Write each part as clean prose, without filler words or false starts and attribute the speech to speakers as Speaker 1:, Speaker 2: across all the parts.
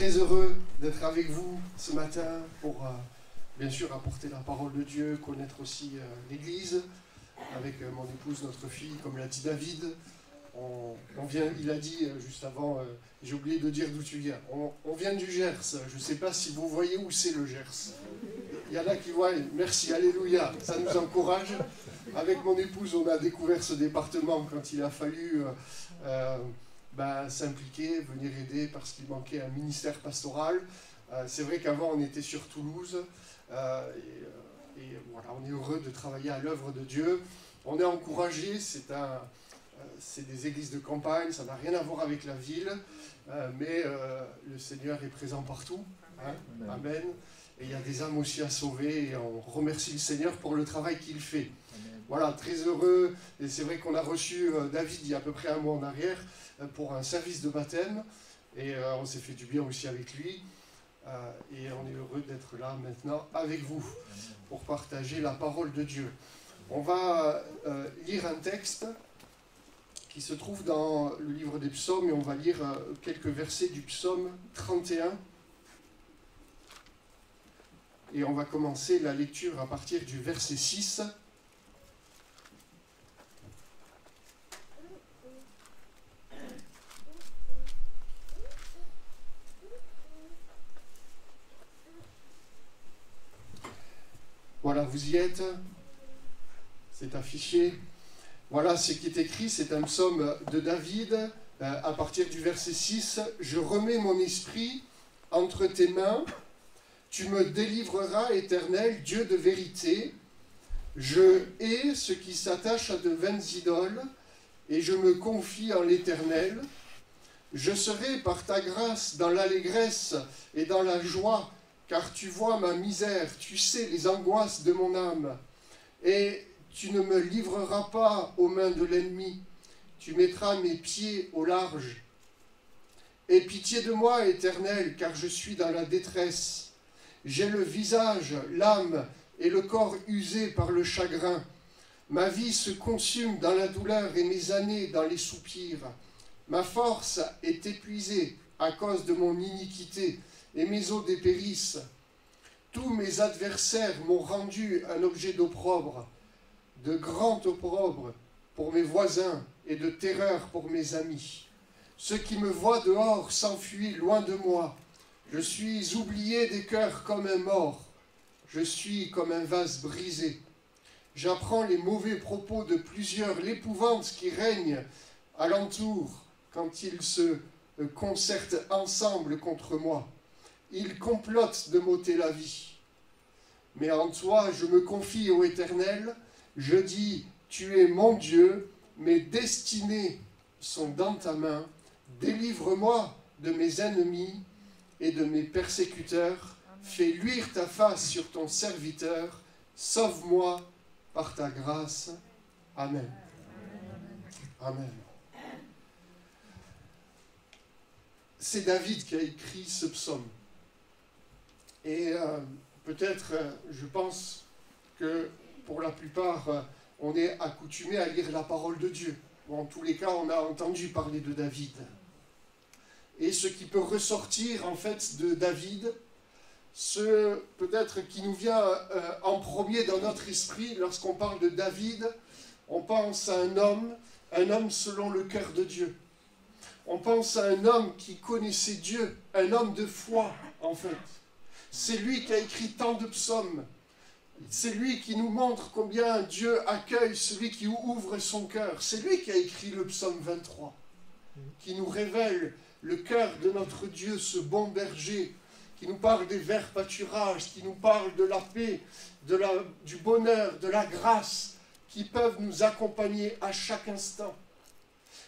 Speaker 1: très heureux d'être avec vous ce matin pour bien sûr apporter la parole de Dieu, connaître aussi l'Église, avec mon épouse, notre fille, comme l'a dit David. Il a dit juste avant, j'ai oublié de dire d'où tu viens. On vient du Gers. Je ne sais pas si vous voyez où c'est le Gers. Il y en a qui voient, merci, alléluia, ça nous encourage. Avec mon épouse, on a découvert ce département quand il a fallu s'impliquer, venir aider parce qu'il manquait un ministère pastoral. C'est vrai qu'avant, on était sur Toulouse. Et voilà, on est heureux de travailler à l'œuvre de Dieu. On est encouragé, c'est des églises de campagne, ça n'a rien à voir avec la ville, mais le Seigneur est présent partout. Hein. Amen. Et il y a des âmes aussi à sauver, et on remercie le Seigneur pour le travail qu'il fait. Amen. Voilà, très heureux. Et c'est vrai qu'on a reçu David il y a à peu près un mois en arrière pour un service de baptême, et on s'est fait du bien aussi avec lui. Et on est heureux d'être là maintenant avec vous pour partager la parole de Dieu. On va lire un texte qui se trouve dans le livre des psaumes, et on va lire quelques versets du psaume 31. Et on va commencer la lecture à partir du verset 6. Voilà, vous y êtes. C'est affiché. Voilà ce qui est écrit, c'est un psaume de David, à partir du verset 6. « Je remets mon esprit entre tes mains, tu me délivreras, Éternel, Dieu de vérité. Je hais ce qui s'attache à de vaines idoles, et je me confie en l'Éternel. Je serai par ta grâce dans l'allégresse et dans la joie, car tu vois ma misère, tu sais les angoisses de mon âme. Et tu ne me livreras pas aux mains de l'ennemi, tu mettras mes pieds au large. Aie pitié de moi, Éternel, car je suis dans la détresse. J'ai le visage, l'âme et le corps usés par le chagrin. Ma vie se consume dans la douleur et mes années dans les soupirs. Ma force est épuisée à cause de mon iniquité et mes os dépérissent. Tous mes adversaires m'ont rendu un objet d'opprobre, de grand opprobre pour mes voisins et de terreur pour mes amis. Ceux qui me voient dehors s'enfuient loin de moi. Je suis oublié des cœurs comme un mort. Je suis comme un vase brisé. J'apprends les mauvais propos de plusieurs, l'épouvante qui règne alentour quand ils se concertent ensemble contre moi. Ils complotent de m'ôter la vie. Mais en toi, je me confie au Éternel. Je dis, tu es mon Dieu, mes destinées sont dans ta main. Délivre-moi de mes ennemis et de mes persécuteurs. Fais luire ta face sur ton serviteur. Sauve-moi par ta grâce. Amen. Amen. C'est David qui a écrit ce psaume. Et peut-être, je pense que pour la plupart, on est accoutumé à lire la parole de Dieu. Bon, en tous les cas, on a entendu parler de David. Et ce qui peut ressortir, en fait, de David, ce peut-être qui nous vient en premier dans notre esprit, lorsqu'on parle de David, on pense à un homme selon le cœur de Dieu. On pense à un homme qui connaissait Dieu, un homme de foi, en fait. C'est lui qui a écrit tant de psaumes. C'est lui qui nous montre combien Dieu accueille celui qui ouvre son cœur. C'est lui qui a écrit le psaume 23, qui nous révèle le cœur de notre Dieu, ce bon berger, qui nous parle des verts pâturages, qui nous parle de la paix, du bonheur, de la grâce, qui peuvent nous accompagner à chaque instant.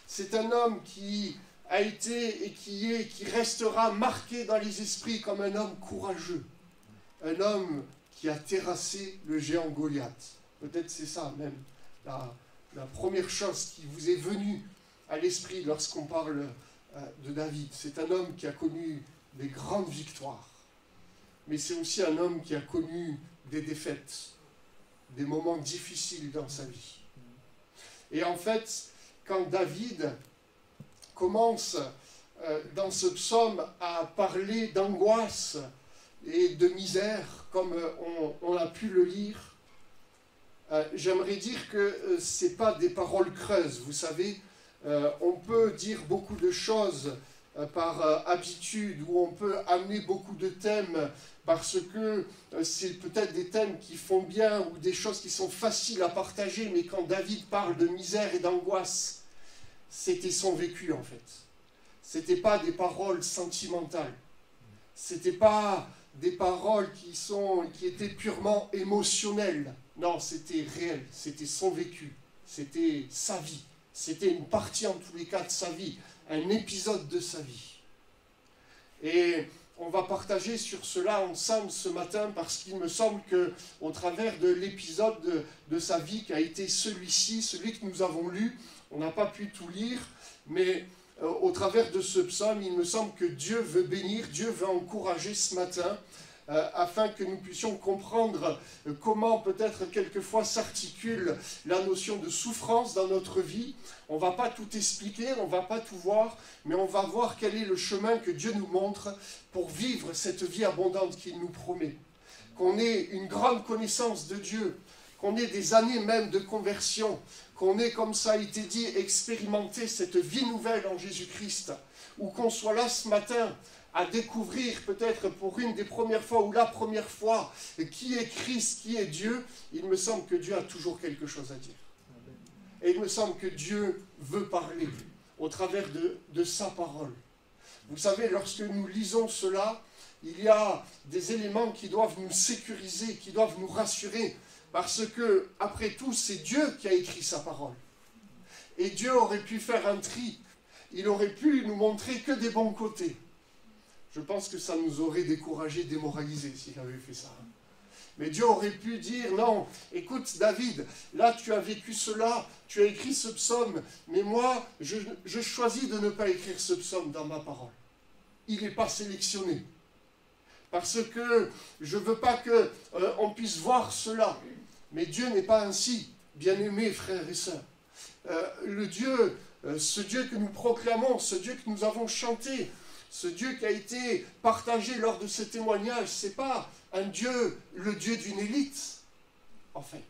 Speaker 1: C'est un homme qui a été et qui restera marqué dans les esprits comme un homme courageux, un homme qui a terrassé le géant Goliath. Peut-être c'est ça même, la première chose qui vous est venue à l'esprit lorsqu'on parle de David. C'est un homme qui a connu des grandes victoires, mais c'est aussi un homme qui a connu des défaites, des moments difficiles dans sa vie. Et en fait, quand David commence dans ce psaume, à parler d'angoisse et de misère, comme on a pu le lire. J'aimerais dire que ce n'est pas des paroles creuses, vous savez. On peut dire beaucoup de choses par habitude, ou on peut amener beaucoup de thèmes parce que c'est peut-être des thèmes qui font bien ou des choses qui sont faciles à partager, mais quand David parle de misère et d'angoisse, c'était son vécu en fait. Ce n'était pas des paroles sentimentales, ce n'était pas des paroles qui étaient purement émotionnelles. Non, c'était réel, c'était son vécu, c'était sa vie. C'était une partie en tous les cas de sa vie, un épisode de sa vie. Et on va partager sur cela ensemble ce matin parce qu'il me semble qu'au travers de l'épisode de sa vie qui a été celui-ci, celui que nous avons lu, on n'a pas pu tout lire, mais au travers de ce psaume, il me semble que Dieu veut bénir, Dieu veut encourager ce matin, afin que nous puissions comprendre comment peut-être quelquefois s'articule la notion de souffrance dans notre vie. On ne va pas tout expliquer, on ne va pas tout voir, mais on va voir quel est le chemin que Dieu nous montre pour vivre cette vie abondante qu'il nous promet. Qu'on ait une grande connaissance de Dieu, qu'on ait des années même de conversion, qu'on ait, comme ça a été dit, expérimenté cette vie nouvelle en Jésus-Christ, ou qu'on soit là ce matin à découvrir peut-être pour une des premières fois ou la première fois qui est Christ, qui est Dieu. Il me semble que Dieu a toujours quelque chose à dire. Et il me semble que Dieu veut parler au travers de sa parole. Vous savez, lorsque nous lisons cela, il y a des éléments qui doivent nous sécuriser, qui doivent nous rassurer, parce que, après tout, c'est Dieu qui a écrit sa parole. Et Dieu aurait pu faire un tri. Il aurait pu nous montrer que des bons côtés. Je pense que ça nous aurait découragé, démoralisé s'il avait fait ça. Mais Dieu aurait pu dire, non, écoute David, là tu as vécu cela, tu as écrit ce psaume, mais moi, je choisis de ne pas écrire ce psaume dans ma parole. Il n'est pas sélectionné. Parce que je ne veux pas qu'on puisse voir cela. Mais Dieu n'est pas ainsi, bien-aimés frères et sœurs. Ce Dieu que nous proclamons, ce Dieu que nous avons chanté, ce Dieu qui a été partagé lors de ce témoignage, ce n'est pas un Dieu, le Dieu d'une élite, en fait.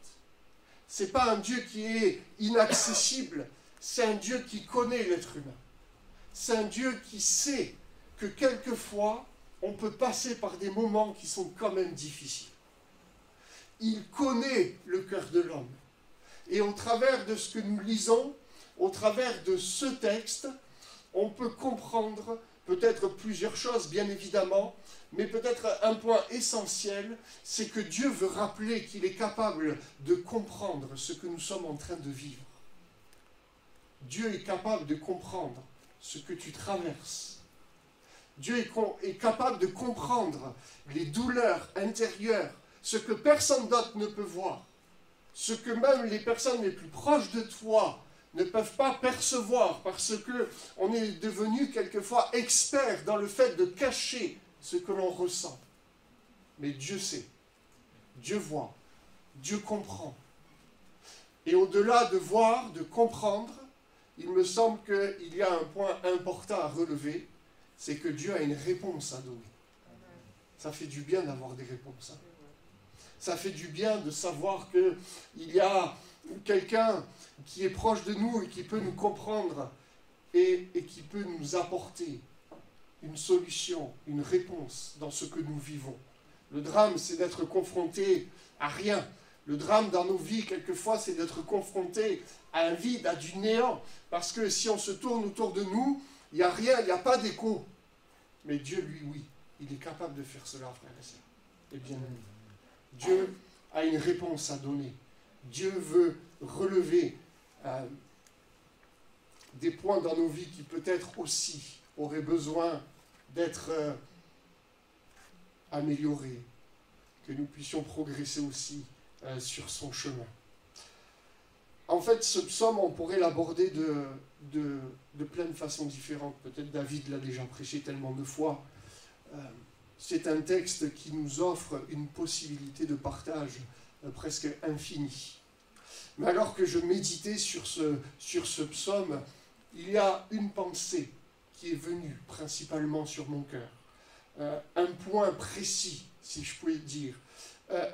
Speaker 1: Ce n'est pas un Dieu qui est inaccessible, c'est un Dieu qui connaît l'être humain. C'est un Dieu qui sait que quelquefois, on peut passer par des moments qui sont quand même difficiles. Il connaît le cœur de l'homme. Et au travers de ce que nous lisons, au travers de ce texte, on peut comprendre peut-être plusieurs choses, bien évidemment, mais peut-être un point essentiel, c'est que Dieu veut rappeler qu'il est capable de comprendre ce que nous sommes en train de vivre. Dieu est capable de comprendre ce que tu traverses. Dieu est capable de comprendre les douleurs intérieures, ce que personne d'autre ne peut voir, ce que même les personnes les plus proches de toi ne peuvent pas percevoir, parce qu'on est devenu quelquefois expert dans le fait de cacher ce que l'on ressent. Mais Dieu sait, Dieu voit, Dieu comprend. Et au-delà de voir, de comprendre, il me semble qu'il y a un point important à relever, c'est que Dieu a une réponse à donner. Ça fait du bien d'avoir des réponses. Hein. Ça fait du bien de savoir qu'il y a quelqu'un qui est proche de nous et qui peut nous comprendre et qui peut nous apporter une solution, une réponse dans ce que nous vivons. Le drame, c'est d'être confronté à rien. Le drame dans nos vies, quelquefois, c'est d'être confronté à un vide, à du néant. Parce que si on se tourne autour de nous, il n'y a rien, il n'y a pas d'écho. Mais Dieu, lui, oui, il est capable de faire cela, frères et sœurs. Eh bien, Dieu a une réponse à donner. Dieu veut relever des points dans nos vies qui peut-être aussi auraient besoin d'être améliorés, que nous puissions progresser aussi sur son chemin. En fait, ce psaume, on pourrait l'aborder de plein de façons différentes. Peut-être David l'a déjà prêché tellement de fois. C'est un texte qui nous offre une possibilité de partage presque infinie. Mais alors que je méditais sur ce psaume, il y a une pensée qui est venu principalement sur mon cœur. Un point précis, si je pouvais dire.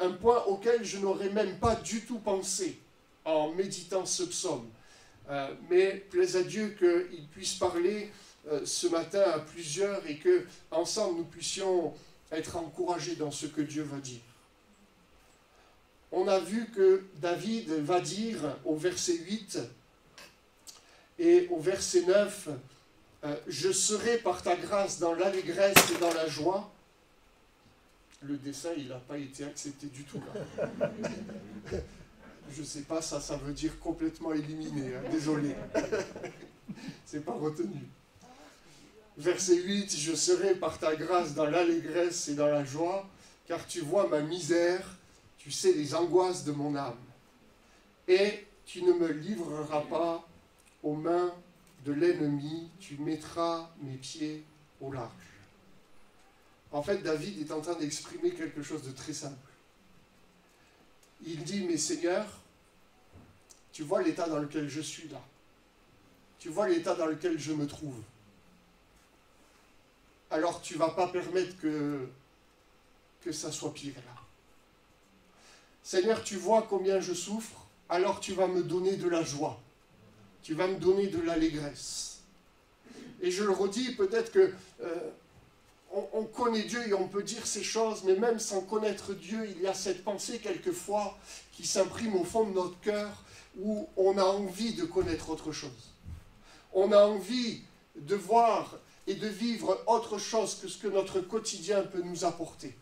Speaker 1: Un point auquel je n'aurais même pas du tout pensé en méditant ce psaume. Mais plaise à Dieu qu'il puisse parler ce matin à plusieurs et que ensemble nous puissions être encouragés dans ce que Dieu va dire. On a vu que David va dire au verset 8 et au verset 9, « Je serai par ta grâce dans l'allégresse et dans la joie ». Le dessin, il n'a pas été accepté du tout là. Je ne sais pas, ça veut dire complètement éliminé, hein, désolé. C'est pas retenu. Verset 8, « Je serai par ta grâce dans l'allégresse et dans la joie, car tu vois ma misère, tu sais les angoisses de mon âme, et tu ne me livreras pas aux mains de l'ennemi, tu mettras mes pieds au large. » En fait, David est en train d'exprimer quelque chose de très simple. Il dit, mais Seigneur, tu vois l'état dans lequel je suis là. Tu vois l'état dans lequel je me trouve. Alors tu ne vas pas permettre que ça soit pire là. Seigneur, tu vois combien je souffre, alors tu vas me donner de la joie. Tu vas me donner de l'allégresse. Et je le redis, peut-être que on connaît Dieu et on peut dire ces choses, mais même sans connaître Dieu, il y a cette pensée quelquefois qui s'imprime au fond de notre cœur où on a envie de connaître autre chose. On a envie de voir et de vivre autre chose que ce que notre quotidien peut nous apporter.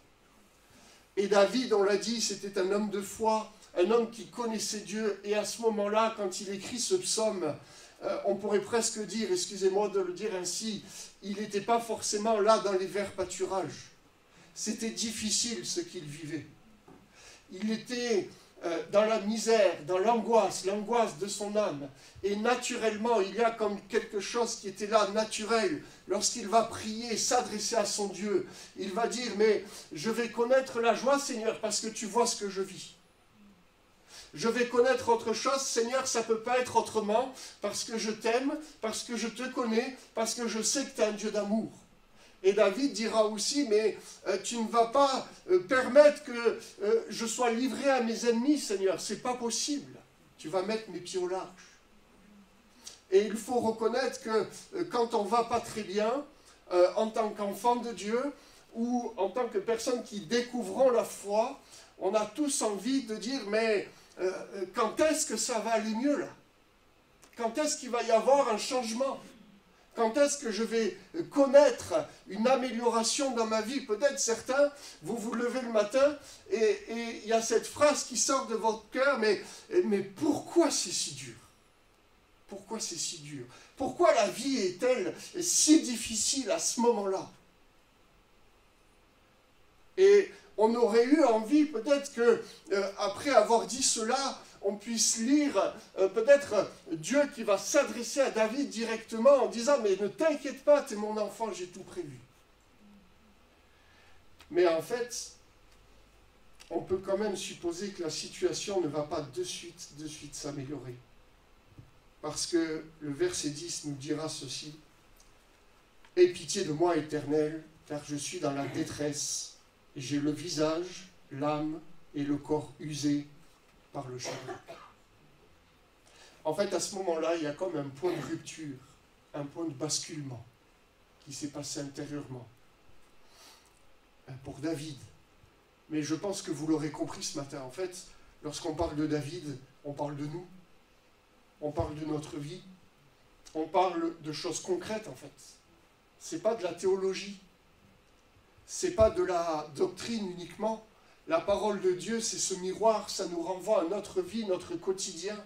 Speaker 1: Et David, on l'a dit, c'était un homme de foi, un homme qui connaissait Dieu, et à ce moment-là, quand il écrit ce psaume, on pourrait presque dire, excusez-moi de le dire ainsi, il n'était pas forcément là dans les verts pâturages. C'était difficile ce qu'il vivait. Il était dans la misère, dans l'angoisse de son âme. Et naturellement, il y a comme quelque chose qui était là, naturel. Lorsqu'il va prier, s'adresser à son Dieu, il va dire, mais je vais connaître la joie, Seigneur, parce que tu vois ce que je vis. Je vais connaître autre chose, Seigneur, ça ne peut pas être autrement, parce que je t'aime, parce que je te connais, parce que je sais que tu es un Dieu d'amour. Et David dira aussi, mais tu ne vas pas permettre que je sois livré à mes ennemis, Seigneur, c'est pas possible. Tu vas mettre mes pieds au large. Et il faut reconnaître que quand on ne va pas très bien, en tant qu'enfant de Dieu, ou en tant que personne qui découvrons la foi, on a tous envie de dire, mais quand est-ce que ça va aller mieux là? Quand est-ce qu'il va y avoir un changement? Quand est-ce que je vais connaître une amélioration dans ma vie? Peut-être certains, vous vous levez le matin et il y a cette phrase qui sort de votre cœur, mais pourquoi c'est si dur? Pourquoi c'est si dur? Pourquoi la vie est-elle si difficile à ce moment-là? Et on aurait eu envie peut-être que, après avoir dit cela, on puisse lire peut-être Dieu qui va s'adresser à David directement en disant « Mais ne t'inquiète pas, t'es mon enfant, j'ai tout prévu. » Mais en fait, on peut quand même supposer que la situation ne va pas de suite s'améliorer. Parce que le verset 10 nous dira ceci « Aie pitié de moi, Éternel, car je suis dans la détresse, et j'ai le visage, l'âme et le corps usés par le chagrin. » En fait, à ce moment-là, il y a comme un point de rupture, un point de basculement qui s'est passé intérieurement pour David. Mais je pense que vous l'aurez compris ce matin. En fait, lorsqu'on parle de David, on parle de nous, on parle de notre vie, on parle de choses concrètes en fait. C'est pas de la théologie, c'est pas de la doctrine uniquement. La parole de Dieu, c'est ce miroir, ça nous renvoie à notre vie, notre quotidien,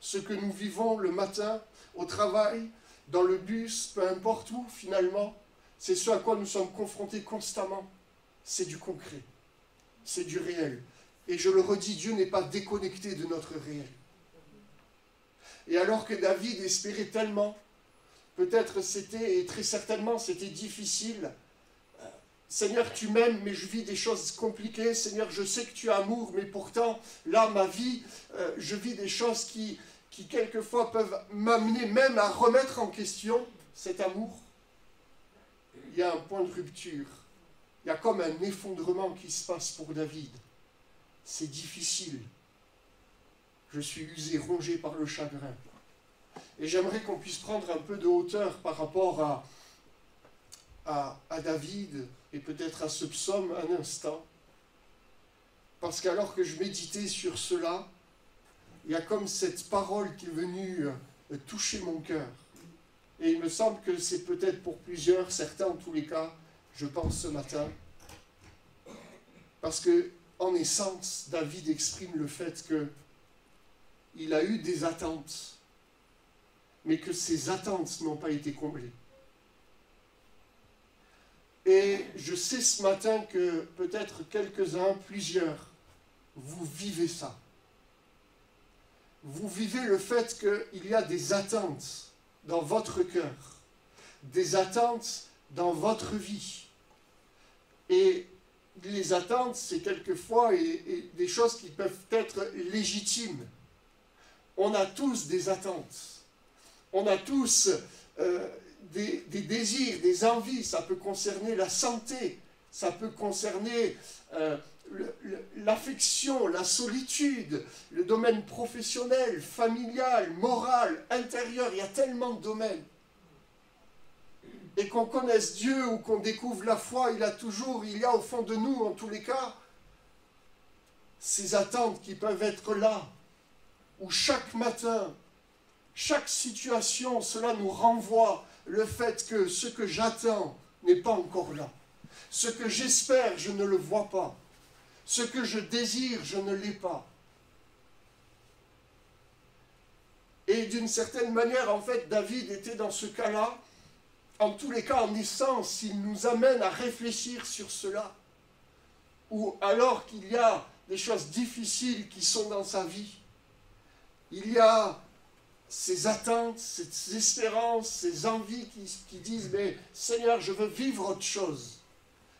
Speaker 1: ce que nous vivons le matin, au travail, dans le bus, peu importe où finalement. C'est ce à quoi nous sommes confrontés constamment. C'est du concret, c'est du réel. Et je le redis, Dieu n'est pas déconnecté de notre réel. Et alors que David espérait tellement, peut-être c'était, et très certainement c'était difficile, Seigneur, tu m'aimes, mais je vis des choses compliquées. Seigneur, je sais que tu as amour, mais pourtant, là, ma vie, je vis des choses qui quelquefois peuvent m'amener même à remettre en question cet amour. il y a un point de rupture. Il y a comme un effondrement qui se passe pour David. C'est difficile. Je suis usé, rongé par le chagrin. Et j'aimerais qu'on puisse prendre un peu de hauteur par rapport à David et peut-être à ce psaume un instant. Parce qu'alors que je méditais sur cela, il y a comme cette parole qui est venue toucher mon cœur. Et il me semble que c'est peut-être pour plusieurs, certains en tous les cas, je pense ce matin. Parce que, en essence, David exprime le fait qu'il a eu des attentes, mais que ces attentes n'ont pas été comblées. Et je sais ce matin que peut-être quelques-uns, plusieurs, vous vivez ça. Vous vivez le fait qu'il y a des attentes dans votre cœur, des attentes dans votre vie. Et les attentes, c'est quelquefois des choses qui peuvent être légitimes. On a tous des attentes. On a tous des désirs, des envies. Ça peut concerner la santé, ça peut concerner l'affection, la solitude, le domaine professionnel, familial, moral, intérieur. Il y a tellement de domaines. Et qu'on connaisse Dieu ou qu'on découvre la foi, il y a au fond de nous, en tous les cas, ces attentes qui peuvent être là, où chaque matin, chaque situation, cela nous renvoie le fait que ce que j'attends n'est pas encore là. Ce que j'espère, je ne le vois pas. Ce que je désire, je ne l'ai pas. Et d'une certaine manière, en fait, David était dans ce cas-là. En tous les cas, en essence, il nous amène à réfléchir sur cela. Ou alors qu'il y a des choses difficiles qui sont dans sa vie, il y a ces attentes, ces espérances, ces envies qui disent « Mais Seigneur, je veux vivre autre chose.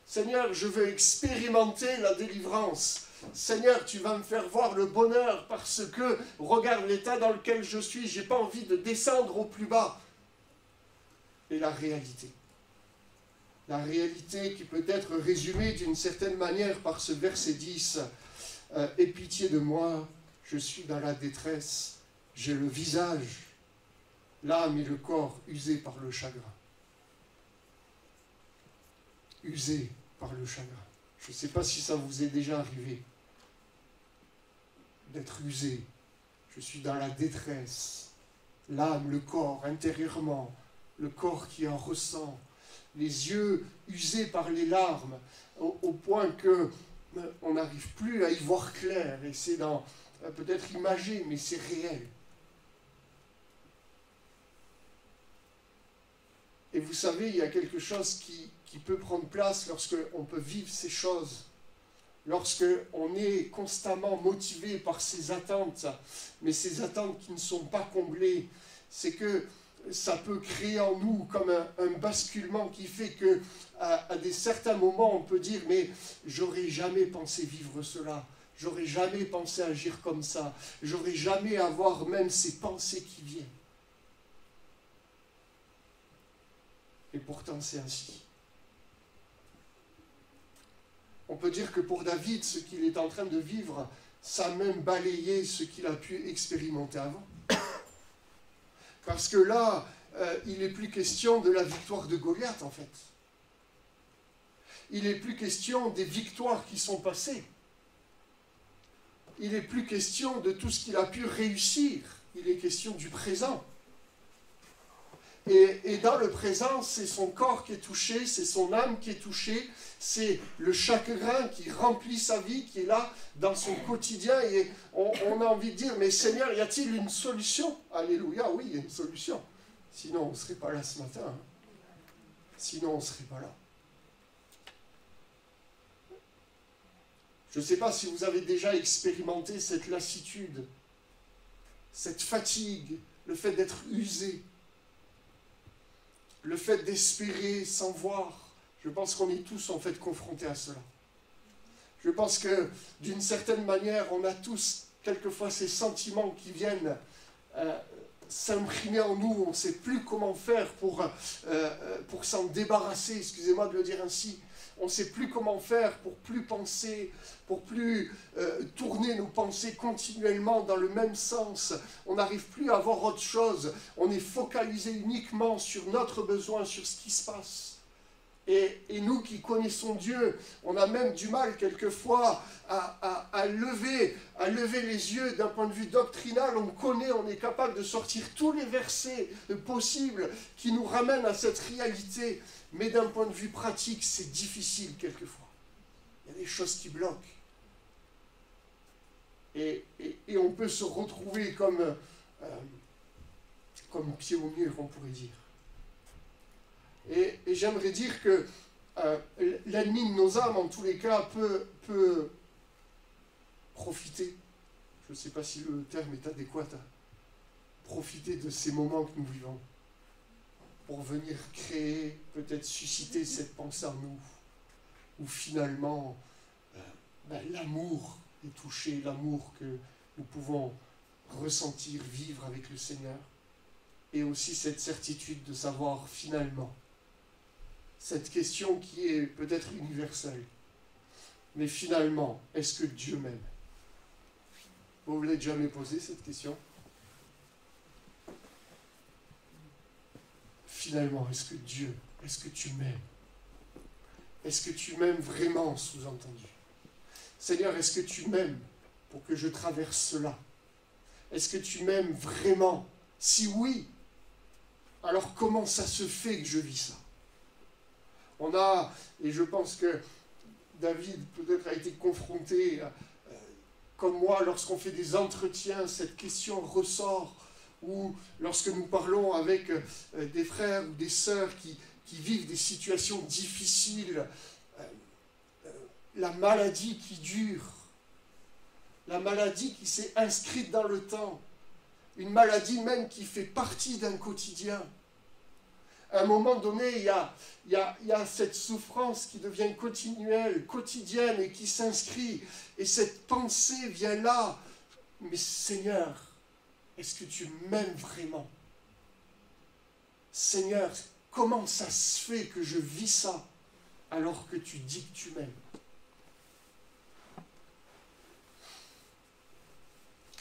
Speaker 1: Seigneur, je veux expérimenter la délivrance. Seigneur, tu vas me faire voir le bonheur parce que regarde l'état dans lequel je suis, je n'ai pas envie de descendre au plus bas. » Et la réalité qui peut être résumée d'une certaine manière par ce verset 10. « Aie pitié de moi, je suis dans la détresse, j'ai le visage, l'âme et le corps usés par le chagrin. » Usés par le chagrin. Je ne sais pas si ça vous est déjà arrivé d'être usé. Je suis dans la détresse, l'âme, le corps, intérieurement, le corps qui en ressent, les yeux usés par les larmes, au point que on n'arrive plus à y voir clair, et c'est peut-être imagé, mais c'est réel. Et vous savez, il y a quelque chose qui peut prendre place lorsqu'on peut vivre ces choses, lorsqu'on est constamment motivé par ces attentes, mais ces attentes qui ne sont pas comblées, c'est que ça peut créer en nous comme un basculement qui fait qu'à des certains moments, on peut dire « mais j'aurais jamais pensé vivre cela, j'aurais jamais pensé agir comme ça, j'aurais jamais avoir même ces pensées qui viennent. » Et pourtant, c'est ainsi. On peut dire que pour David, ce qu'il est en train de vivre, ça a même balayé ce qu'il a pu expérimenter avant. Parce que là, il n'est plus question de la victoire de Goliath, en fait. Il n'est plus question des victoires qui sont passées. Il n'est plus question de tout ce qu'il a pu réussir. Il est question du présent. Et dans le présent, c'est son corps qui est touché, c'est son âme qui est touchée, c'est le chagrin qui remplit sa vie, qui est là dans son quotidien. Et on a envie de dire, mais Seigneur, y a-t-il une solution? Alléluia, oui, il y a une solution. Sinon, on ne serait pas là ce matin. Hein. Sinon, on ne serait pas là. Je ne sais pas si vous avez déjà expérimenté cette lassitude, cette fatigue, le fait d'être usé, le fait d'espérer sans voir. Je pense qu'on est tous en fait confrontés à cela. Je pense que d'une certaine manière, on a tous quelquefois ces sentiments qui viennent s'imprimer en nous, on ne sait plus comment faire pour s'en débarrasser, excusez-moi de le dire ainsi. On ne sait plus comment faire pour plus penser, pour plus tourner nos pensées continuellement dans le même sens. On n'arrive plus à voir autre chose. On est focalisé uniquement sur notre besoin, sur ce qui se passe. Et nous qui connaissons Dieu, on a même du mal quelquefois à lever les yeux d'un point de vue doctrinal. On connaît, on est capable de sortir tous les versets possibles qui nous ramènent à cette réalité. Mais d'un point de vue pratique, c'est difficile quelquefois. Il y a des choses qui bloquent. Et on peut se retrouver comme pied au mur, on pourrait dire. Et j'aimerais dire que l'ennemi de nos âmes, en tous les cas, peut profiter, je ne sais pas si le terme est adéquat, profiter de ces moments que nous vivons, pour venir créer, peut-être susciter cette pensée en nous, où finalement l'amour est touché, l'amour que nous pouvons ressentir, vivre avec le Seigneur, et aussi cette certitude de savoir finalement, cette question qui est peut-être universelle, mais finalement, est-ce que Dieu m'aime? Vous ne vous l'êtes jamais posé cette question? Finalement, est-ce que tu m'aimes? Est-ce que tu m'aimes vraiment, sous-entendu? Seigneur, est-ce que tu m'aimes pour que je traverse cela? Est-ce que tu m'aimes vraiment? Si oui, alors comment ça se fait que je vis ça? On a, et je pense que David peut-être a été confronté, comme moi, lorsqu'on fait des entretiens, cette question ressort, ou lorsque nous parlons avec des frères ou des sœurs qui vivent des situations difficiles, la maladie qui dure, la maladie qui s'est inscrite dans le temps, une maladie même qui fait partie d'un quotidien. À un moment donné, il y a cette souffrance qui devient continuelle, quotidienne et qui s'inscrit. Et cette pensée vient là. Mais Seigneur, est-ce que tu m'aimes vraiment? Seigneur, comment ça se fait que je vis ça alors que tu dis que tu m'aimes?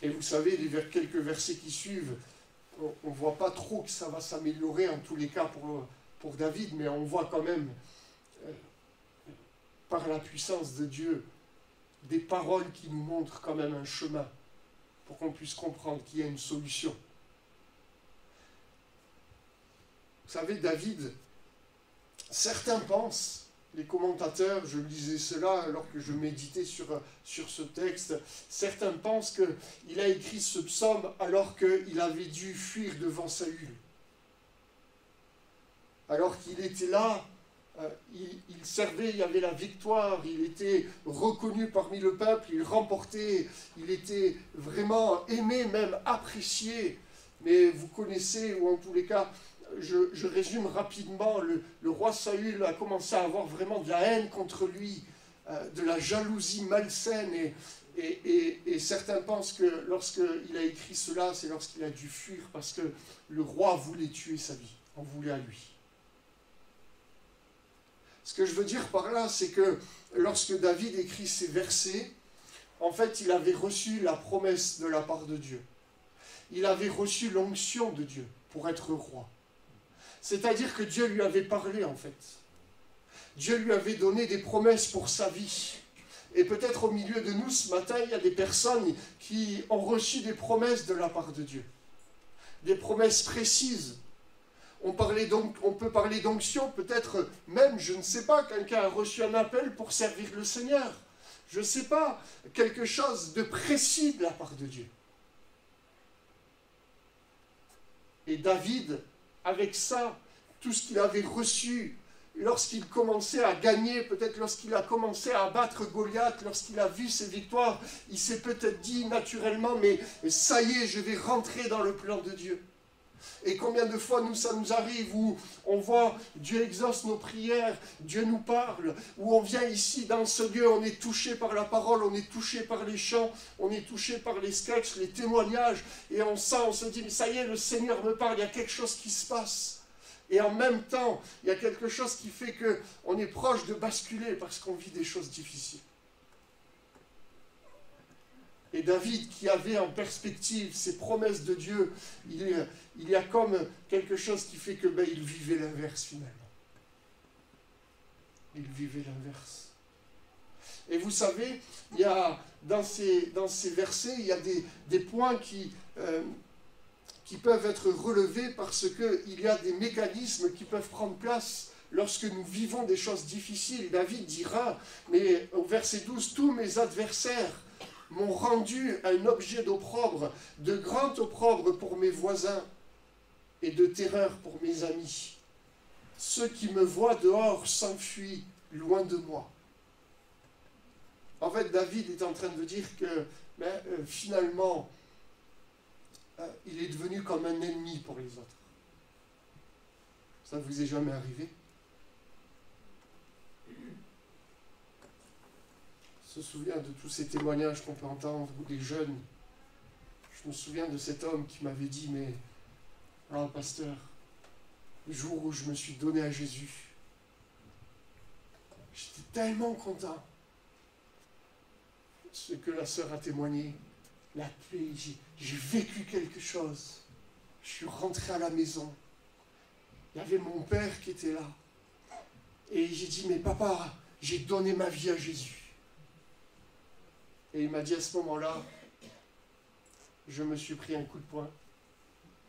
Speaker 1: Et vous savez, quelques versets qui suivent, on ne voit pas trop que ça va s'améliorer, en tous les cas pour David, mais on voit quand même, par la puissance de Dieu, des paroles qui nous montrent quand même un chemin, pour qu'on puisse comprendre qu'il y a une solution. Vous savez, David, certains pensent, les commentateurs, je lisais cela alors que je méditais sur ce texte, certains pensent qu'il a écrit ce psaume alors qu'il avait dû fuir devant Saül. Alors qu'il était là, il servait, il y avait la victoire, il était reconnu parmi le peuple, il remportait, il était vraiment aimé, même apprécié. Mais vous connaissez, ou en tous les cas, je résume rapidement, le roi Saül a commencé à avoir vraiment de la haine contre lui, de la jalousie malsaine, et certains pensent que lorsqu'il a écrit cela, c'est lorsqu'il a dû fuir, parce que le roi voulait tuer sa vie, en voulait à lui. Ce que je veux dire par là, c'est que lorsque David écrit ces versets, en fait, il avait reçu la promesse de la part de Dieu. Il avait reçu l'onction de Dieu pour être roi. C'est-à-dire que Dieu lui avait parlé, en fait. Dieu lui avait donné des promesses pour sa vie. Et peut-être au milieu de nous, ce matin, il y a des personnes qui ont reçu des promesses de la part de Dieu. Des promesses précises. On peut parler d'onction, peut-être même, je ne sais pas, quelqu'un a reçu un appel pour servir le Seigneur. Je ne sais pas, quelque chose de précis de la part de Dieu. Et David, avec ça, tout ce qu'il avait reçu, lorsqu'il commençait à gagner, peut-être lorsqu'il a commencé à abattre Goliath, lorsqu'il a vu ses victoires, il s'est peut-être dit naturellement, mais ça y est, je vais rentrer dans le plan de Dieu. Et combien de fois ça nous arrive où on voit Dieu exauce nos prières, Dieu nous parle, où on vient ici dans ce lieu, on est touché par la parole, on est touché par les chants, on est touché par les sketchs, les témoignages, et on sent, on se dit, mais ça y est, le Seigneur me parle, il y a quelque chose qui se passe. Et en même temps, il y a quelque chose qui fait qu'on est proche de basculer parce qu'on vit des choses difficiles. Et David, qui avait en perspective ces promesses de Dieu, il y a comme quelque chose qui fait que il vivait l'inverse finalement. Il vivait l'inverse. Et vous savez, il y a, dans ces versets, il y a des points qui peuvent être relevés parce qu'il y a des mécanismes qui peuvent prendre place lorsque nous vivons des choses difficiles. David dira, mais au verset 12, « Tous mes adversaires m'ont rendu un objet d'opprobre, de grand opprobre pour mes voisins et de terreur pour mes amis. Ceux qui me voient dehors s'enfuient loin de moi. » En fait, David est en train de dire que finalement, il est devenu comme un ennemi pour les autres. Ça ne vous est jamais arrivé? Je me souviens de tous ces témoignages qu'on peut entendre, ou des jeunes. Je me souviens de cet homme qui m'avait dit, mais, alors pasteur, le jour où je me suis donné à Jésus, j'étais tellement content. Ce que la sœur a témoigné, la paix, j'ai vécu quelque chose. Je suis rentré à la maison. Il y avait mon père qui était là. Et j'ai dit, mais papa, j'ai donné ma vie à Jésus. Et il m'a dit à ce moment-là, je me suis pris un coup de poing.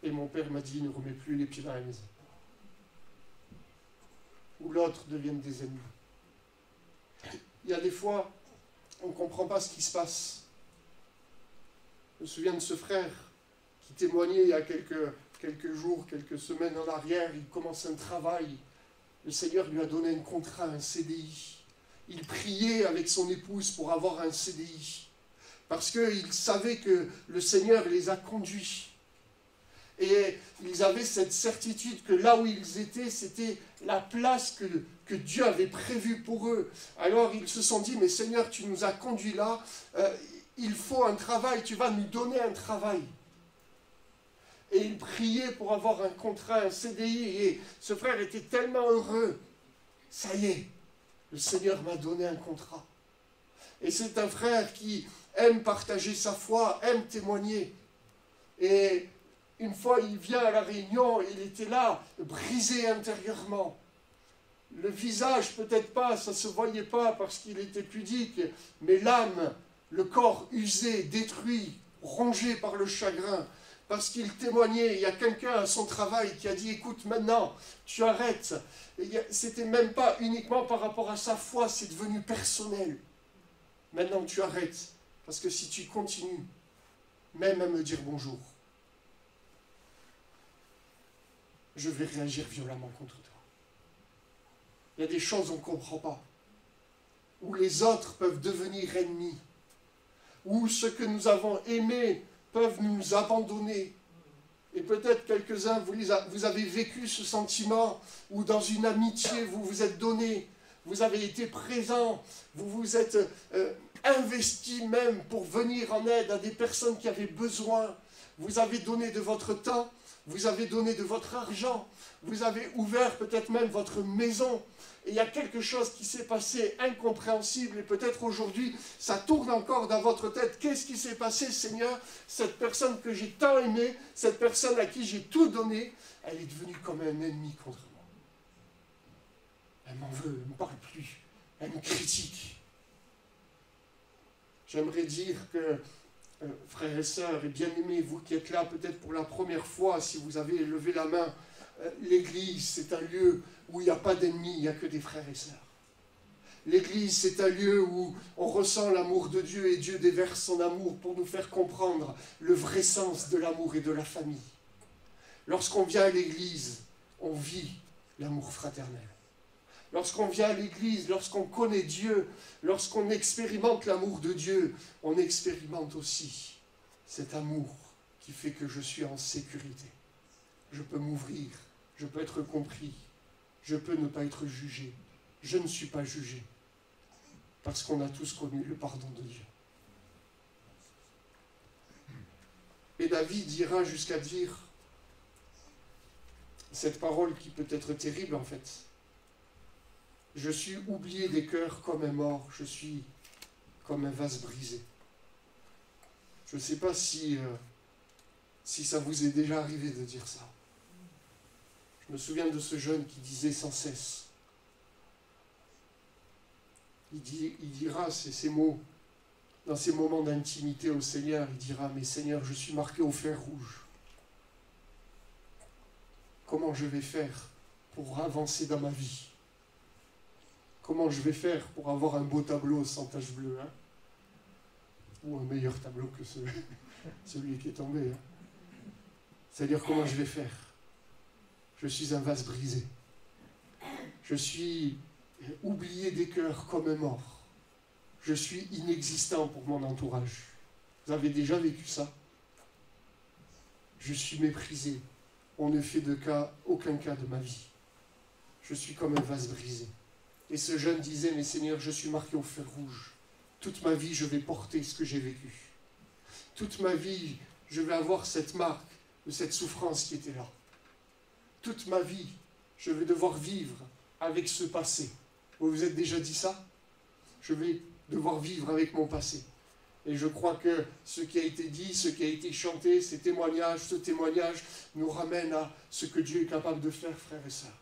Speaker 1: Et mon père m'a dit, ne remets plus les pieds dans la maison. Ou l'autre devienne des ennemis. Il y a des fois, on ne comprend pas ce qui se passe. Je me souviens de ce frère qui témoignait il y a quelques jours, quelques semaines en arrière. Il commence un travail. Le Seigneur lui a donné un contrat, un CDI. Il priait avec son épouse pour avoir un CDI. Parce qu'il savait que le Seigneur les a conduits. Et ils avaient cette certitude que là où ils étaient, c'était la place que Dieu avait prévue pour eux. Alors ils se sont dit, mais Seigneur, tu nous as conduits là, il faut un travail, tu vas nous donner un travail. Et ils priaient pour avoir un contrat, un CDI, et ce frère était tellement heureux. Ça y est, le Seigneur m'a donné un contrat. Et c'est un frère qui aime partager sa foi, aime témoigner. Et une fois, il vient à la réunion, il était là, brisé intérieurement. Le visage, peut-être pas, ça ne se voyait pas parce qu'il était pudique, mais l'âme, le corps usé, détruit, rongé par le chagrin, parce qu'il témoignait. Il y a quelqu'un à son travail qui a dit, écoute, maintenant, tu arrêtes. C'était même pas uniquement par rapport à sa foi, c'est devenu personnel. Maintenant, tu arrêtes, parce que si tu continues, même à me dire bonjour, je vais réagir violemment contre toi. Il y a des choses qu'on ne comprend pas, où les autres peuvent devenir ennemis, où ceux que nous avons aimés peuvent nous abandonner. Et peut-être quelques-uns, vous avez vécu ce sentiment où dans une amitié, vous vous êtes donné, vous avez été présent, vous vous êtes investi même pour venir en aide à des personnes qui avaient besoin. Vous avez donné de votre temps, vous avez donné de votre argent, vous avez ouvert peut-être même votre maison. Et il y a quelque chose qui s'est passé incompréhensible et peut-être aujourd'hui, ça tourne encore dans votre tête. Qu'est-ce qui s'est passé, Seigneur? Cette personne que j'ai tant aimée, cette personne à qui j'ai tout donné, elle est devenue comme un ennemi contre moi. Elle m'en veut, elle ne me parle plus, elle me critique. J'aimerais dire que, frères et sœurs, et bien-aimés, vous qui êtes là peut-être pour la première fois, si vous avez levé la main, l'Église, c'est un lieu où il n'y a pas d'ennemis, il n'y a que des frères et sœurs. L'Église, c'est un lieu où on ressent l'amour de Dieu et Dieu déverse son amour pour nous faire comprendre le vrai sens de l'amour et de la famille. Lorsqu'on vient à l'Église, on vit l'amour fraternel. Lorsqu'on vient à l'Église, lorsqu'on connaît Dieu, lorsqu'on expérimente l'amour de Dieu, on expérimente aussi cet amour qui fait que je suis en sécurité. je peux m'ouvrir, je peux être compris, je peux ne pas être jugé. Je ne suis pas jugé, parce qu'on a tous connu le pardon de Dieu. Et David ira jusqu'à dire cette parole qui peut être terrible en fait. Je suis oublié des cœurs comme un mort, je suis comme un vase brisé. Je ne sais pas si ça vous est déjà arrivé de dire ça. Je me souviens de ce jeune qui disait sans cesse. Il dira ces mots dans ces moments d'intimité au Seigneur. Il dira, mais Seigneur, je suis marqué au fer rouge. Comment je vais faire pour avancer dans ma vie? Comment je vais faire pour avoir un beau tableau sans tache bleue, hein? Ou un meilleur tableau que celui qui est tombé, hein? C'est-à-dire, comment je vais faire? Je suis un vase brisé. Je suis oublié des cœurs comme un mort. Je suis inexistant pour mon entourage. Vous avez déjà vécu ça? Je suis méprisé. On ne fait aucun cas de ma vie. Je suis comme un vase brisé. Et ce jeune disait, mais Seigneur, je suis marqué au fer rouge. Toute ma vie, je vais porter ce que j'ai vécu. Toute ma vie, je vais avoir cette marque de cette souffrance qui était là. Toute ma vie, je vais devoir vivre avec ce passé. Vous vous êtes déjà dit ça? Je vais devoir vivre avec mon passé. Et je crois que ce qui a été dit, ce qui a été chanté, ce témoignage nous ramène à ce que Dieu est capable de faire, frères et sœurs.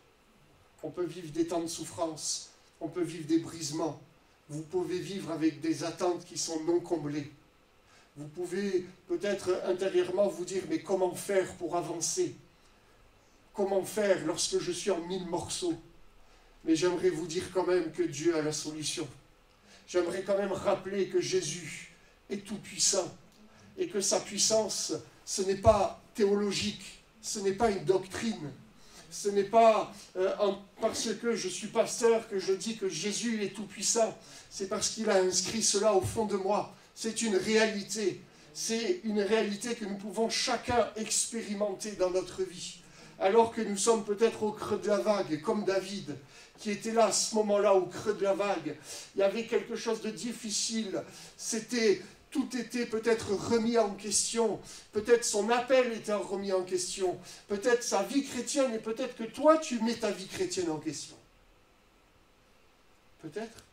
Speaker 1: On peut vivre des temps de souffrance, on peut vivre des brisements. Vous pouvez vivre avec des attentes qui sont non comblées. Vous pouvez peut-être intérieurement vous dire, mais comment faire pour avancer? Comment faire lorsque je suis en 1000 morceaux? Mais j'aimerais vous dire quand même que Dieu a la solution. J'aimerais quand même rappeler que Jésus est tout-puissant et que sa puissance, ce n'est pas théologique, ce n'est pas une doctrine. Ce n'est pas parce que je suis pasteur que je dis que Jésus est tout-puissant. C'est parce qu'il a inscrit cela au fond de moi. C'est une réalité. C'est une réalité que nous pouvons chacun expérimenter dans notre vie. Alors que nous sommes peut-être au creux de la vague, comme David, qui était là à ce moment-là, au creux de la vague. Il y avait quelque chose de difficile. Tout était peut-être remis en question. Peut-être son appel était remis en question. Peut-être sa vie chrétienne, et peut-être que toi, tu mets ta vie chrétienne en question. Peut-être.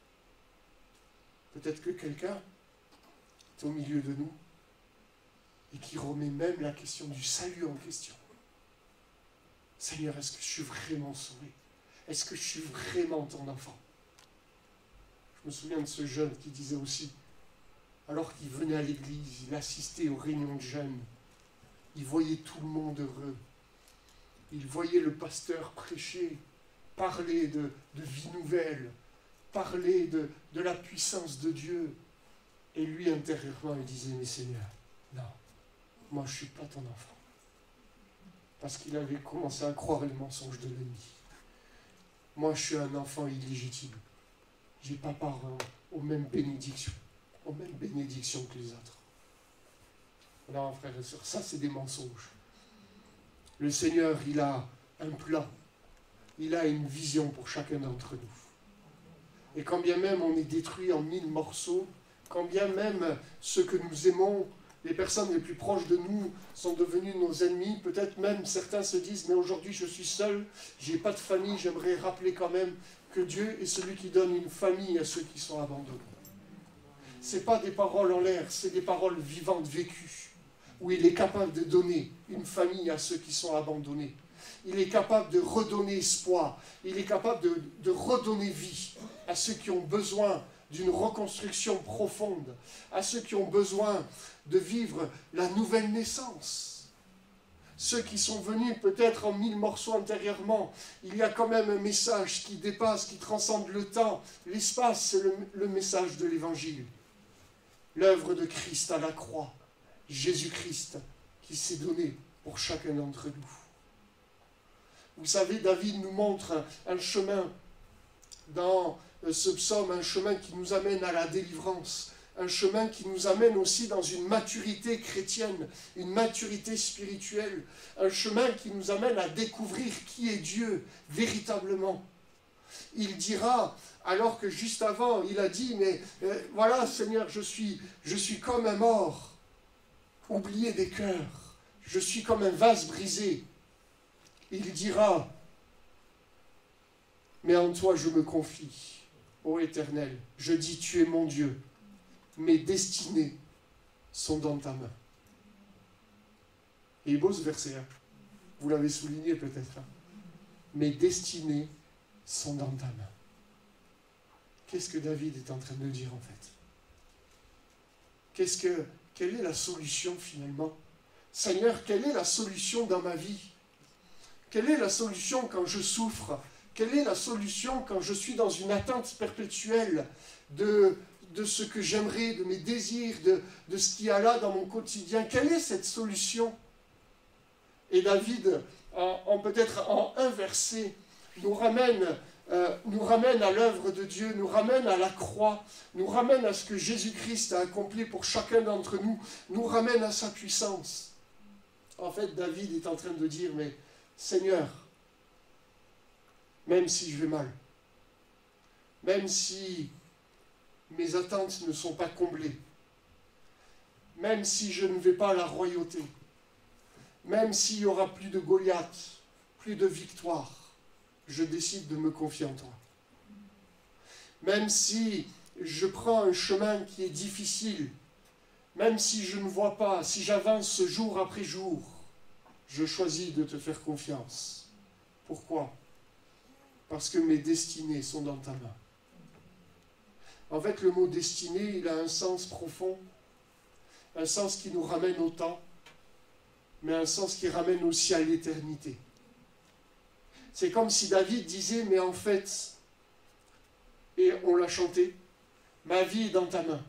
Speaker 1: Peut-être que quelqu'un est au milieu de nous et qui remet même la question du salut en question. Seigneur, est-ce que je suis vraiment sauvé? Est-ce que je suis vraiment ton enfant? Je me souviens de ce jeune qui disait aussi, alors qu'il venait à l'église, il assistait aux réunions de jeunes, il voyait tout le monde heureux, il voyait le pasteur prêcher, parler de vie nouvelle, parler de la puissance de Dieu, et lui intérieurement il disait, mais Seigneur, non, moi je ne suis pas ton enfant, parce qu'il avait commencé à croire les mensonges de l'ennemi. Moi je suis un enfant illégitime, je n'ai pas part aux mêmes bénédictions que les autres. Non, frères et sœurs, ça c'est des mensonges. Le Seigneur, il a un plan, il a une vision pour chacun d'entre nous. Et quand bien même on est détruit en 1000 morceaux, quand bien même ceux que nous aimons, les personnes les plus proches de nous sont devenus nos ennemis, peut-être même certains se disent, mais aujourd'hui je suis seul, je n'ai pas de famille, j'aimerais rappeler quand même que Dieu est celui qui donne une famille à ceux qui sont abandonnés. Ce n'est pas des paroles en l'air, c'est des paroles vivantes, vécues, où il est capable de donner une famille à ceux qui sont abandonnés. Il est capable de redonner espoir, il est capable de redonner vie à ceux qui ont besoin d'une reconstruction profonde, à ceux qui ont besoin de vivre la nouvelle naissance. Ceux qui sont venus peut-être en 1000 morceaux antérieurement, il y a quand même un message qui dépasse, qui transcende le temps, l'espace, c'est le message de l'Évangile. L'œuvre de Christ à la croix, Jésus-Christ, qui s'est donné pour chacun d'entre nous. Vous savez, David nous montre un chemin dans ce psaume, un chemin qui nous amène à la délivrance. un chemin qui nous amène aussi dans une maturité chrétienne, une maturité spirituelle, un chemin qui nous amène à découvrir qui est Dieu véritablement. Il dira, alors que juste avant, il a dit, mais voilà Seigneur, je suis comme un mort, oublié des cœurs, je suis comme un vase brisé. Il dira, mais en toi je me confie, ô Éternel, je dis, tu es mon Dieu, mes destinées sont dans ta main. Il est beau ce verset, hein? Vous l'avez souligné peut-être. Hein? Mes destinées sont dans ta main. Qu'est-ce que David est en train de dire en fait? Quelle est la solution finalement? Seigneur, quelle est la solution dans ma vie? Quelle est la solution quand je souffre? Quelle est la solution quand je suis dans une attente perpétuelle de ce que j'aimerais, de mes désirs, de ce qu'il y a là dans mon quotidien? Quelle est cette solution? Et David, peut-être en un verset, nous ramène à l'œuvre de Dieu, nous ramène à la croix, nous ramène à ce que Jésus-Christ a accompli pour chacun d'entre nous, nous ramène à sa puissance. En fait, David est en train de dire, mais Seigneur, même si je vais mal, même si mes attentes ne sont pas comblées, même si je ne vais pas à la royauté, même s'il n'y aura plus de Goliath, plus de victoire, je décide de me confier en toi. Même si je prends un chemin qui est difficile, même si je ne vois pas, si j'avance jour après jour, je choisis de te faire confiance. Pourquoi? Parce que mes destinées sont dans ta main. En fait, le mot destinée, il a un sens profond, un sens qui nous ramène au temps, mais un sens qui ramène aussi à l'éternité. C'est comme si David disait, mais en fait, et on l'a chanté, ma vie est dans ta main.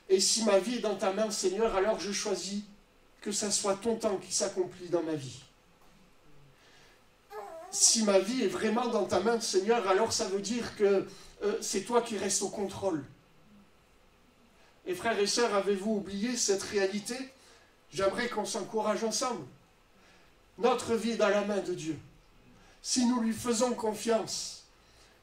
Speaker 1: Et si ma vie est dans ta main, Seigneur, alors je choisis que ça soit ton temps qui s'accomplit dans ma vie. Si ma vie est vraiment dans ta main, Seigneur, alors ça veut dire que c'est toi qui restes au contrôle. Et frères et sœurs, avez-vous oublié cette réalité? J'aimerais qu'on s'encourage ensemble. Notre vie est dans la main de Dieu. Si nous lui faisons confiance,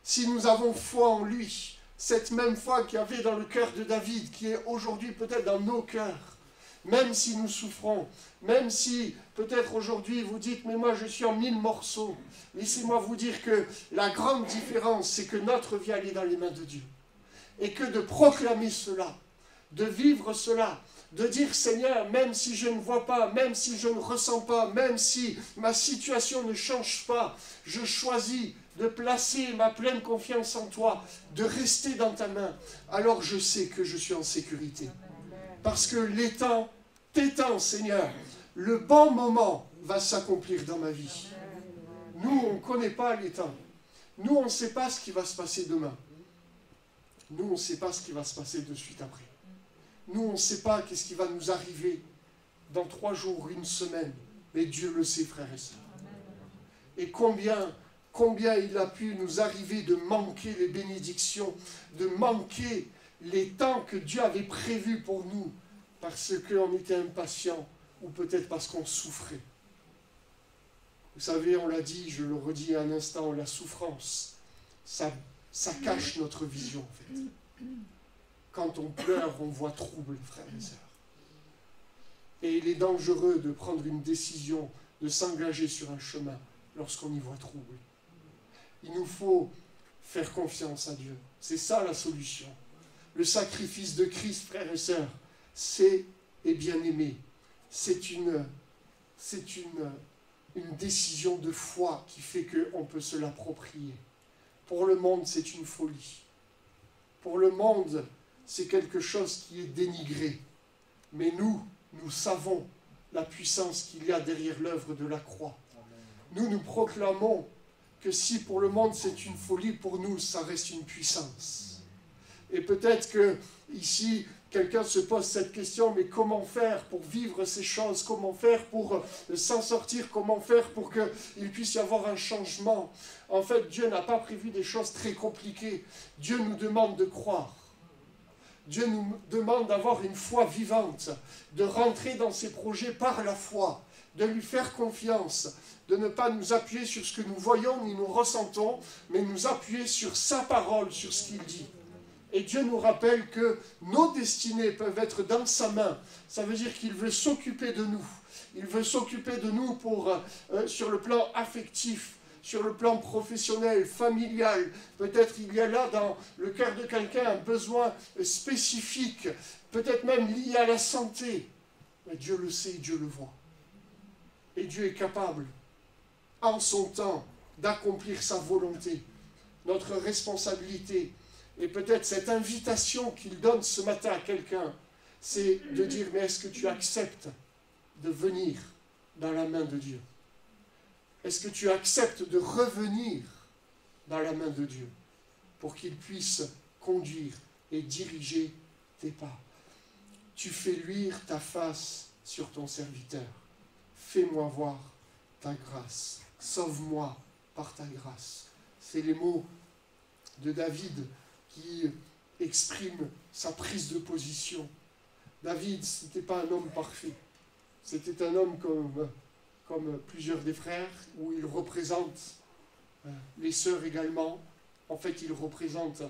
Speaker 1: si nous avons foi en lui, cette même foi qu'il y avait dans le cœur de David, qui est aujourd'hui peut-être dans nos cœurs, même si nous souffrons, même si peut-être aujourd'hui vous dites, mais moi je suis en 1000 morceaux, laissez-moi vous dire que la grande différence, c'est que notre vie elle est dans les mains de Dieu. Et que de proclamer cela, de vivre cela, de dire Seigneur, même si je ne vois pas, même si je ne ressens pas, même si ma situation ne change pas, je choisis de placer ma pleine confiance en toi, de rester dans ta main, alors je sais que je suis en sécurité. Parce que les temps, tes temps, Seigneur, le bon moment va s'accomplir dans ma vie. Nous, on ne connaît pas les temps. Nous, on ne sait pas ce qui va se passer demain. Nous, on ne sait pas ce qui va se passer de suite après. Nous, on ne sait pas qu'est-ce qui va nous arriver dans 3 jours, 1 semaine. Mais Dieu le sait, frères et sœurs. Et combien il a pu nous arriver de manquer les bénédictions, de manquer les temps que Dieu avait prévus pour nous, parce qu'on était impatient, ou peut-être parce qu'on souffrait. Vous savez, on l'a dit, je le redis un instant, la souffrance, ça cache notre vision, en fait. Quand on pleure, on voit trouble, frères et sœurs. Et il est dangereux de prendre une décision, de s'engager sur un chemin, lorsqu'on y voit trouble. Il nous faut faire confiance à Dieu. C'est ça la solution. Le sacrifice de Christ, frères et sœurs, c'est, et bien aimé, c'est une décision de foi qui fait qu'on peut se l'approprier. Pour le monde, c'est une folie. Pour le monde, c'est quelque chose qui est dénigré. Mais nous savons la puissance qu'il y a derrière l'œuvre de la croix. Nous proclamons que si pour le monde c'est une folie, pour nous ça reste une puissance. Et peut-être que ici quelqu'un se pose cette question, mais comment faire pour vivre ces choses? Comment faire pour s'en sortir? Comment faire pour qu'il puisse y avoir un changement? En fait, Dieu n'a pas prévu des choses très compliquées. Dieu nous demande de croire. Dieu nous demande d'avoir une foi vivante, de rentrer dans ses projets par la foi, de lui faire confiance, de ne pas nous appuyer sur ce que nous voyons ni nous ressentons, mais nous appuyer sur sa parole, sur ce qu'il dit. Et Dieu nous rappelle que nos destinées peuvent être dans sa main. Ça veut dire qu'il veut s'occuper de nous. Il veut s'occuper de nous sur le plan affectif, sur le plan professionnel, familial. Peut-être il y a là dans le cœur de quelqu'un un besoin spécifique, peut-être même lié à la santé. Mais Dieu le sait, Dieu le voit. Et Dieu est capable, en son temps, d'accomplir sa volonté. Notre responsabilité, et peut-être cette invitation qu'il donne ce matin à quelqu'un, c'est de dire, mais est-ce que tu acceptes de venir dans la main de Dieu? Est-ce que tu acceptes de revenir dans la main de Dieu pour qu'il puisse conduire et diriger tes pas? Tu fais luire ta face sur ton serviteur. Fais-moi voir ta grâce. Sauve-moi par ta grâce. C'est les mots de David qui expriment sa prise de position. David, ce n'était pas un homme parfait. C'était un homme comme plusieurs des frères, où il représente les sœurs également. En fait, il représente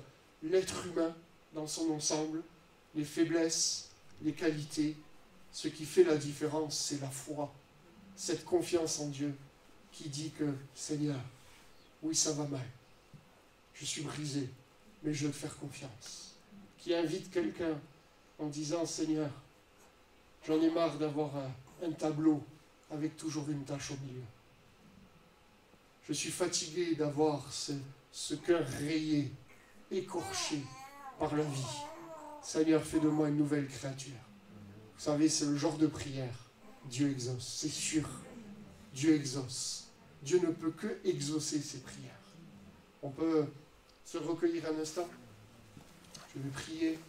Speaker 1: l'être humain dans son ensemble, les faiblesses, les qualités. Ce qui fait la différence, c'est la foi, cette confiance en Dieu qui dit que, Seigneur, oui, ça va mal, je suis brisé, mais je veux te faire confiance. Qui invite quelqu'un en disant, Seigneur, j'en ai marre d'avoir un tableau avec toujours une tache au milieu. Je suis fatigué d'avoir ce cœur rayé, écorché par la vie. Seigneur, fais de moi une nouvelle créature. Vous savez, c'est le genre de prière. Dieu exauce, c'est sûr. Dieu exauce. Dieu ne peut que exaucer ses prières. On peut se recueillir un instant. Je vais prier.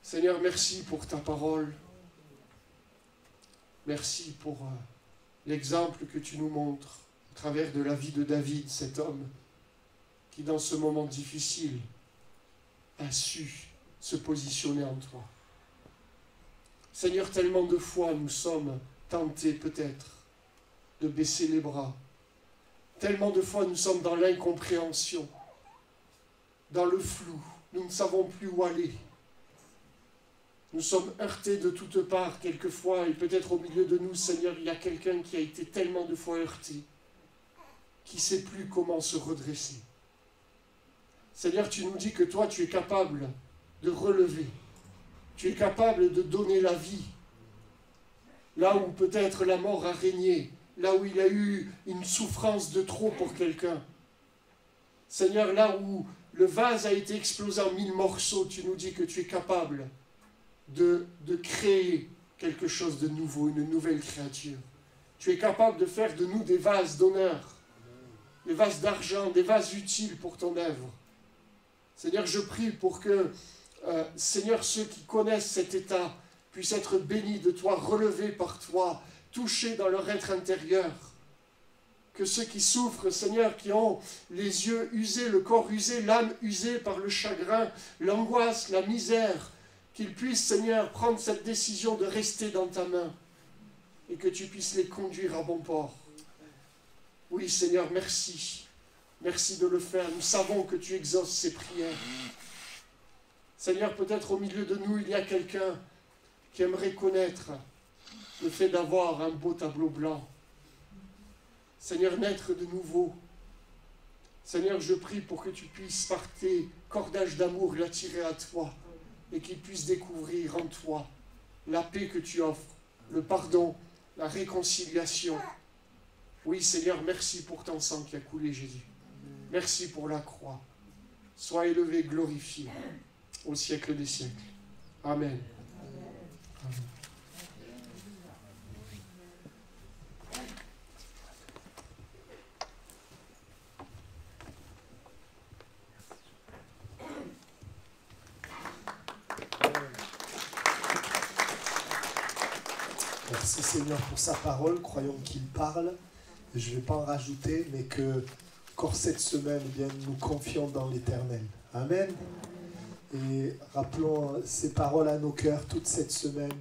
Speaker 1: Seigneur, merci pour ta parole. Merci pour l'exemple que tu nous montres à travers de la vie de David, cet homme qui, dans ce moment difficile, a su se positionner en toi. Seigneur, tellement de fois nous sommes tentés peut-être de baisser les bras. Tellement de fois nous sommes dans l'incompréhension, dans le flou. Nous ne savons plus où aller. Nous sommes heurtés de toutes parts quelquefois, et peut-être au milieu de nous, Seigneur, il y a quelqu'un qui a été tellement de fois heurté, qui ne sait plus comment se redresser. Seigneur, tu nous dis que toi, tu es capable de relever. Tu es capable de donner la vie. Là où peut-être la mort a régné, là où il y a eu une souffrance de trop pour quelqu'un. Seigneur, là où le vase a été explosé en 1000 morceaux, tu nous dis que tu es capable de créer quelque chose de nouveau, une nouvelle créature. Tu es capable de faire de nous des vases d'honneur, des vases d'argent, des vases utiles pour ton œuvre. Seigneur, je prie pour que, Seigneur, ceux qui connaissent cet état puissent être bénis de toi, relevés par toi, touchés dans leur être intérieur. Que ceux qui souffrent, Seigneur, qui ont les yeux usés, le corps usé, l'âme usée par le chagrin, l'angoisse, la misère, qu'ils puissent, Seigneur, prendre cette décision de rester dans ta main et que tu puisses les conduire à bon port. Oui, Seigneur, merci. Merci de le faire. Nous savons que tu exauces ces prières. Seigneur, peut-être au milieu de nous, il y a quelqu'un qui aimerait connaître le fait d'avoir un beau tableau blanc. Seigneur, naître de nouveau. Seigneur, je prie pour que tu puisses, par tes cordages d'amour, l'attirer à toi et qu'il puisse découvrir en toi la paix que tu offres, le pardon, la réconciliation. Oui, Seigneur, merci pour ton sang qui a coulé, Jésus. Merci pour la croix. Sois élevé, glorifié au siècle des siècles. Amen. Amen.
Speaker 2: Merci Seigneur pour sa parole, croyons qu'il parle. Je ne vais pas en rajouter, mais que encore cette semaine, eh bien, nous confions dans l'Éternel. Amen. Et rappelons ces paroles à nos cœurs toute cette semaine.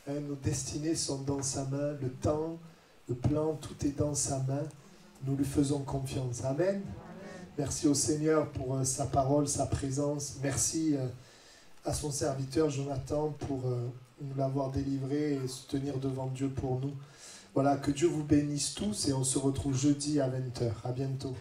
Speaker 2: Nos destinées sont dans sa main, le temps, le plan, tout est dans sa main. Nous lui faisons confiance. Amen. Merci au Seigneur pour sa parole, sa présence. Merci à son serviteur Jonathan pour nous l'avoir délivré et se tenir devant Dieu pour nous. Voilà, que Dieu vous bénisse tous et on se retrouve jeudi à 20h. À bientôt.